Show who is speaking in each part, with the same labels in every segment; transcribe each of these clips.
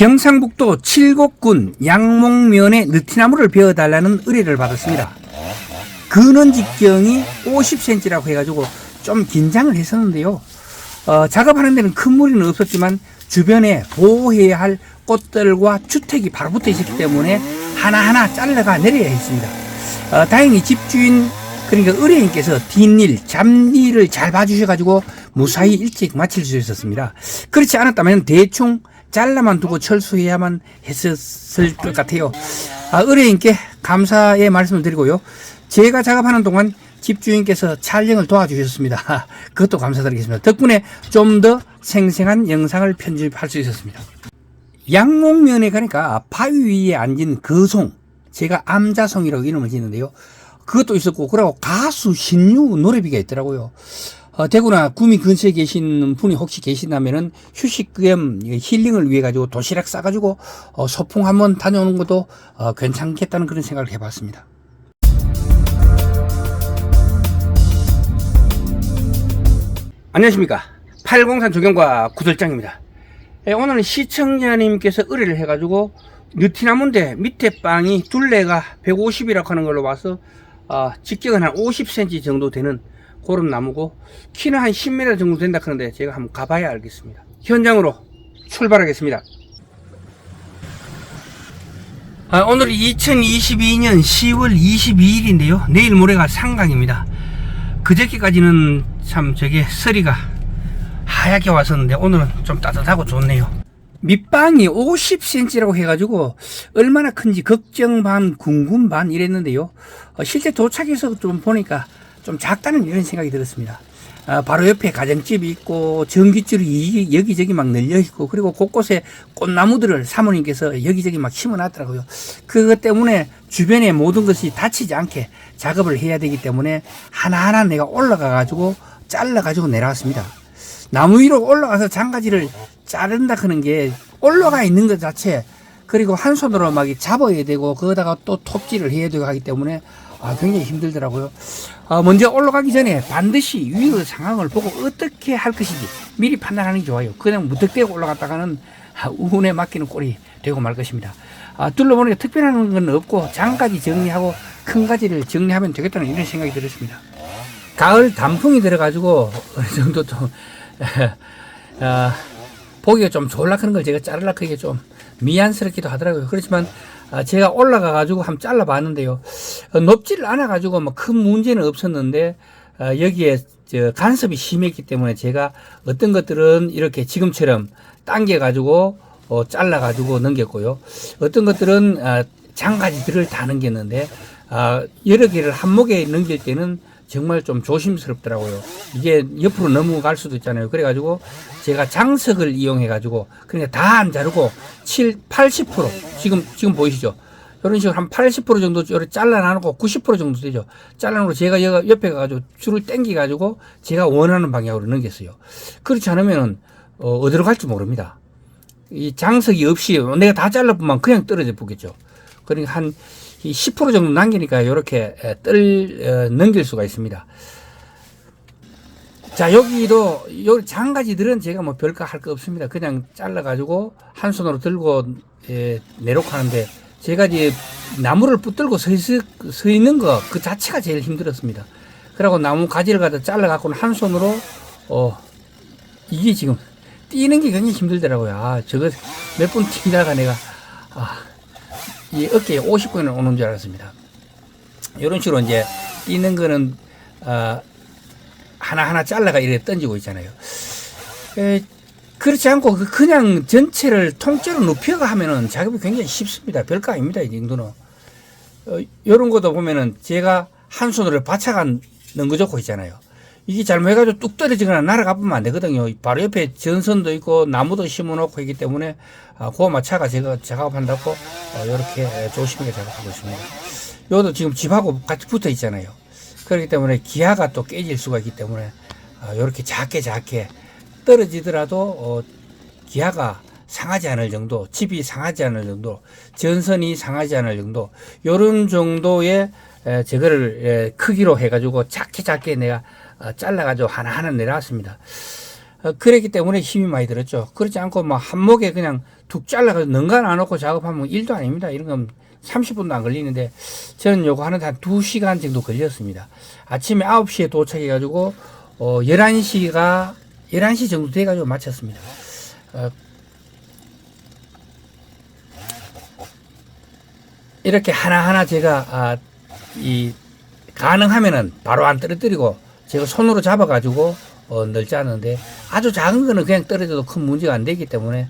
Speaker 1: 경상북도 칠곡군 양목면에 느티나무를 베어달라는 의뢰를 받았습니다. 근원 직경이 50cm라고 해가지고 좀 긴장을 했었는데요. 작업하는 데는 큰 무리는 없었지만 주변에 보호해야 할 꽃들과 주택이 바로 붙어 있었기 때문에 하나하나 잘라가 내려야 했습니다. 다행히 집주인 그러니까 의뢰인께서 뒷일, 잡일을 잘 봐주셔가지고 무사히 일찍 마칠 수 있었습니다. 그렇지 않았다면 대충 잘라만 두고 철수해야만 했었을 것 같아요. 의뢰인께 감사의 말씀을 드리고요. 제가 작업하는 동안 집주인께서 촬영을 도와주셨습니다. 그것도 감사드리겠습니다. 덕분에 좀 더 생생한 영상을 편집할 수 있었습니다. 양목면에 가니까 바위 위에 앉은 거송, 제가 암자송이라고 이름을 짓는데요. 그것도 있었고, 그리고 가수 신유 노래비가 있더라고요. 대구나 구미 근처에 계신 분이 혹시 계신다면은 휴식 겸 힐링을 위해 가지고 도시락 싸가지고 소풍 한번 다녀오는 것도 괜찮겠다는 그런 생각을 해봤습니다. 안녕하십니까. 803 조경과 구설장입니다. 오늘은 시청자님께서 의뢰를 해가지고 느티나무인데 밑에 빵이 둘레가 150이라고 하는 걸로 봐서 직경은 한 50cm 정도 되는 그런 나무고 키는 한 10m 정도 된다 하는데 제가 한번 가봐야 알겠습니다. 현장으로 출발하겠습니다. 오늘이 2022년 10월 22일인데요 내일 모레가 상강입니다. 그저께까지는 참 저게 서리가 하얗게 왔었는데 오늘은 좀 따뜻하고 좋네요. 밑방이 50cm라고 해가지고 얼마나 큰지 걱정 반 궁금 반 이랬는데요. 실제 도착해서 좀 보니까 좀 작다는 이런 생각이 들었습니다. 바로 옆에 가정집이 있고 전깃줄이 여기저기 막 널려 있고 그리고 곳곳에 꽃나무들을 사모님께서 여기저기 막 심어 놨더라고요. 그것 때문에 주변의 모든 것이 다치지 않게 작업을 해야 되기 때문에 하나하나 내가 올라가 가지고 잘라 가지고 내려왔습니다. 나무 위로 올라가서 장가지를 자른다 하는 게 올라가 있는 것 자체 그리고 한 손으로 막 잡아야 되고 거기다가 또 톱질을 해야 되고 하기 때문에 굉장히 힘들더라고요. 먼저 올라가기 전에 반드시 위의 상황을 보고 어떻게 할 것인지 미리 판단하는 게 좋아요. 그냥 무턱대고 올라갔다가는 운에 맡기는 꼴이 되고 말 것입니다. 둘러보니까 특별한 건 없고 장가지 정리하고 큰 가지를 정리하면 되겠다는 이런 생각이 들었습니다. 가을 단풍이 들어가지고 어느 정도 좀 보기가 좀 좋으려는 걸 제가 자르려고 그게 좀 미안스럽기도 하더라고요. 그렇지만 제가 올라가 가지고 한번 잘라 봤는데요. 높지를 않아 가지고 뭐 큰 문제는 없었는데 여기에 간섭이 심했기 때문에 제가 어떤 것들은 이렇게 지금처럼 당겨 가지고 잘라 가지고 넘겼고요. 어떤 것들은 장가지들을 다 넘겼는데 여러 개를 한목에 넘길 때는 정말 좀 조심스럽더라고요. 이게 옆으로 넘어갈 수도 있잖아요. 그래가지고 제가 장석을 이용해가지고 그러니까 다 안 자르고 80% 지금 보이시죠? 이런 식으로 한 80% 정도 잘라놔놓고 90% 정도 되죠. 잘라놓고 제가 옆에 가가지고 줄을 당겨가지고 제가 원하는 방향으로 넘겼어요. 그렇지 않으면 어디로 갈지 모릅니다. 이 장석이 없이 내가 다 잘라보면 그냥 떨어져 보겠죠. 그러니까 한 10% 정도 남기니까 이렇게 넘길 수가 있습니다. 자, 여기도 요 장가지들은 제가 뭐 별거 할 거 없습니다. 그냥 잘라가지고 한 손으로 들고 내놓고 하는데 제가 이제 나무를 붙들고 서 있는 거 그 자체가 제일 힘들었습니다. 그리고 나무 가지를 갖다 잘라갖고는 한 손으로 이게 지금 뛰는 게 굉장히 힘들더라고요. 저거 몇 분 뛰다가 내가 이 어깨에 50분이 오는 줄 알았습니다. 이런 식으로 이제 뛰는 거는 하나하나 잘라가 이렇게 던지고 있잖아요. 그렇지 않고 그냥 전체를 통째로 눕혀가 하면은 작업이 굉장히 쉽습니다. 별거 아닙니다. 이 정도는. 이런 것도 보면은 제가 한 손으로 받쳐가 넘겨 좋고 있잖아요. 이게 잘못해가지고 뚝 떨어지거나 날아가 보면 안 되거든요. 바로 옆에 전선도 있고 나무도 심어 놓고 있기 때문에 그거 맞춰가 제가 작업한다고 이렇게 조심하게 작업하고 있습니다. 이것도 지금 집하고 같이 붙어 있잖아요. 그렇기 때문에 기아가 또 깨질 수가 있기 때문에 이렇게 작게 떨어지더라도 기아가 상하지 않을 정도, 집이 상하지 않을 정도, 전선이 상하지 않을 정도 이런 정도의 저거를 크기로 해가지고 작게 내가 잘라가지고 하나하나 내려왔습니다. 그랬기 때문에 힘이 많이 들었죠. 그렇지 않고 뭐 한목에 그냥 툭 잘라가지고 능간 안 놓고 작업하면 일도 아닙니다. 이런 건 30분도 안 걸리는데 저는 요거 하는데 한 2시간 정도 걸렸습니다. 아침에 9시에 도착해가지고 11시 정도 돼가지고 마쳤습니다. 이렇게 하나하나 제가 가능하면은 바로 안 떨어뜨리고 제가 손으로 잡아가지고 널짜는데 아주 작은 거는 그냥 떨어져도 큰 문제가 안 되기 때문에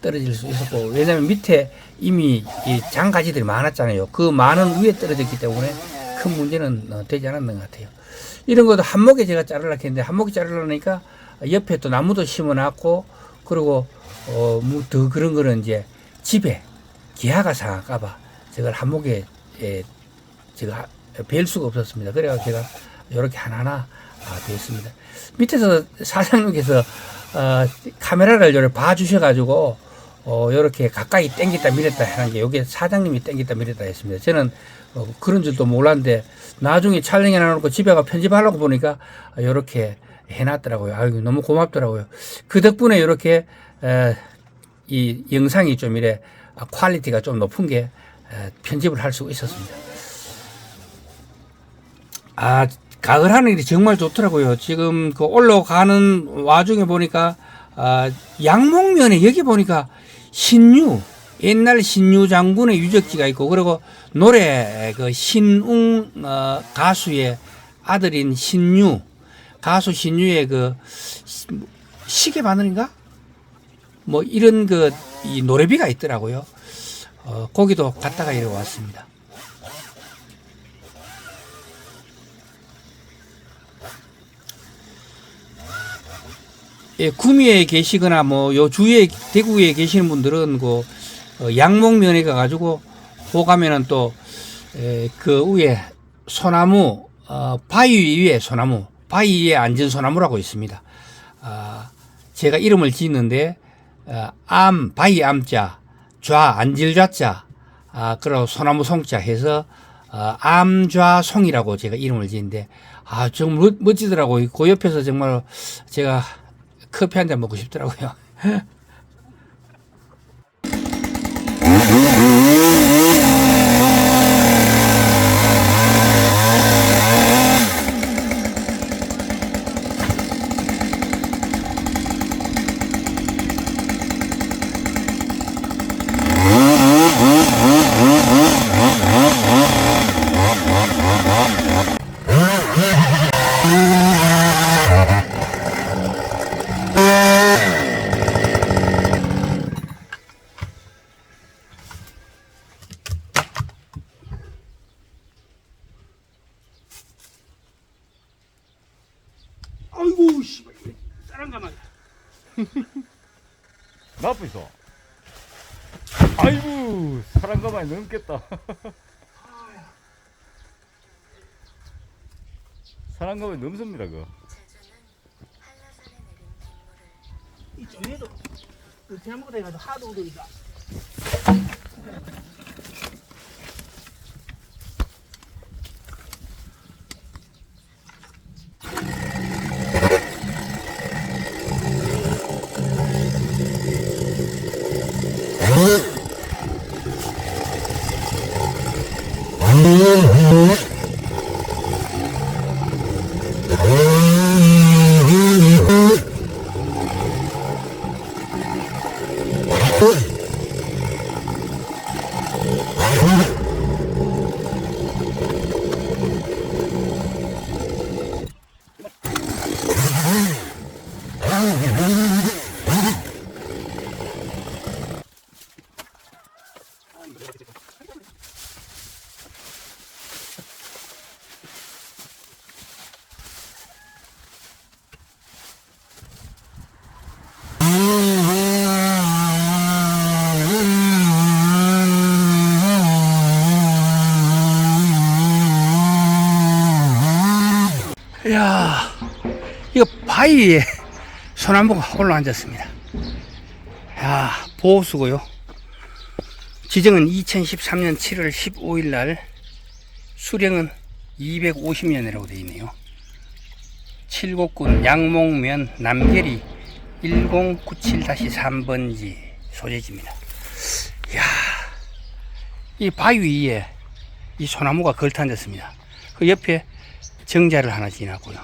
Speaker 1: 떨어질 수 있었고, 왜냐면 밑에 이미 이 장가지들이 많았잖아요. 그 많은 위에 떨어졌기 때문에 큰 문제는 되지 않았는 것 같아요. 이런 것도 한목에 제가 자르려고 했는데 한목에 자르려니까 옆에 또 나무도 심어놨고, 그리고 뭐 더 그런 거는 이제 집에 기아가 상할까봐 저걸 한목에 제가 뵐 수가 없었습니다. 그래서 제가 이렇게 하나하나 됐습니다. 밑에서 사장님께서 카메라를 요렇게 봐주셔가지고 요렇게 가까이 당겼다 밀었다 하는 게 요게 사장님이 당겼다 밀었다 했습니다. 저는 그런 줄도 몰랐는데 나중에 촬영해 놔놓고 집에 가 편집하려고 보니까 요렇게 해놨더라고요. 아이고 너무 고맙더라고요. 그 덕분에 요렇게 이 영상이 좀 이래 퀄리티가 좀 높은 게 편집을 할 수 있었습니다. 가을 하늘이 정말 좋더라고요. 지금 그 올라가는 와중에 보니까 양목면에 여기 보니까 신유, 옛날 신유 장군의 유적지가 있고, 그리고 노래 그 신웅 가수의 아들인 신유, 가수 신유의 그 시계 바늘인가? 뭐 이런 그 이 노래비가 있더라고요. 거기도 갔다가 이래 왔습니다. 예, 구미에 계시거나 뭐 요 주위에 대구에 계시는 분들은 그 양목면에 가가지고 가면은 또 그 위에 소나무 바위 위에 소나무, 바위 위에 앉은 소나무라고 있습니다. 제가 이름을 지었는데 바위 암자, 좌 앉을 좌자, 그리고 소나무 송자 해서 암좌송이라고 제가 이름을 지었는데 정말 멋지더라고요. 그 옆에서 정말 제가 커피 한 잔 먹고 싶더라고요. 아이고 씨발 쌀한가만
Speaker 2: 나쁘 있어. 아이고 사람가만이 넘겠다. 사람가만이 넘습니다 그거.
Speaker 1: 이 정리도 그 지난번에 해가지고 하도 오더니까 이야, 이거 바위에 소나무가 올라앉았습니다. 야, 보호수고요. 지정은 2013년 7월 15일 날, 수령은 250년이라고 되어 있네요. 칠곡군 양목면 남계리 1097-3번지 소재지입니다. 이야, 이 바위 위에 이 소나무가 걸터앉았습니다. 그 옆에 정자를 하나 지났고요.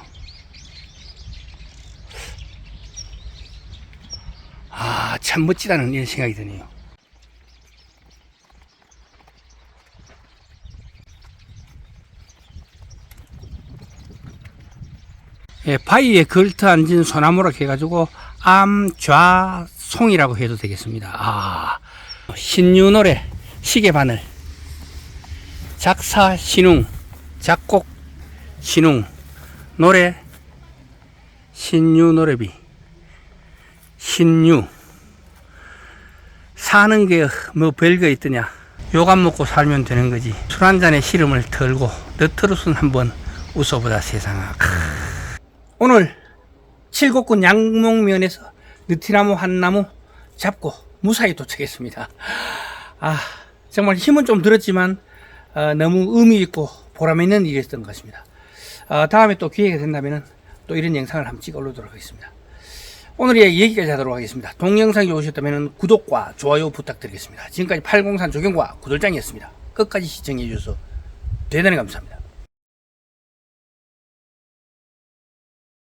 Speaker 1: 아, 참 멋지다는 이런 생각이 드네요. 예, 바위에 걸터앉은 소나무라 해가지고 암좌송이라고 해도 되겠습니다. 아, 신유노래 시계바늘, 작사 신웅, 작곡 신웅, 노래 신유노래비, 신유. 사는 게 뭐 별거 있더냐, 요감 먹고 살면 되는 거지. 술 한 잔에 시름을 털고 너트롯은 한번 웃어보자 세상아. 오늘 칠곡군 양목면에서 느티나무 한 나무 잡고 무사히 도착했습니다. 아, 정말 힘은 좀 들었지만 너무 의미 있고 보람 있는 일이었던 것 같습니다. 다음에 또 기회가 된다면 또 이런 영상을 한번 찍어 올리도록 하겠습니다. 오늘의 얘기까지 하도록 하겠습니다. 동영상이 좋으셨다면 구독과 좋아요 부탁드리겠습니다. 지금까지 803 조경과 구돌장이었습니다. 끝까지 시청해 주셔서 대단히 감사합니다.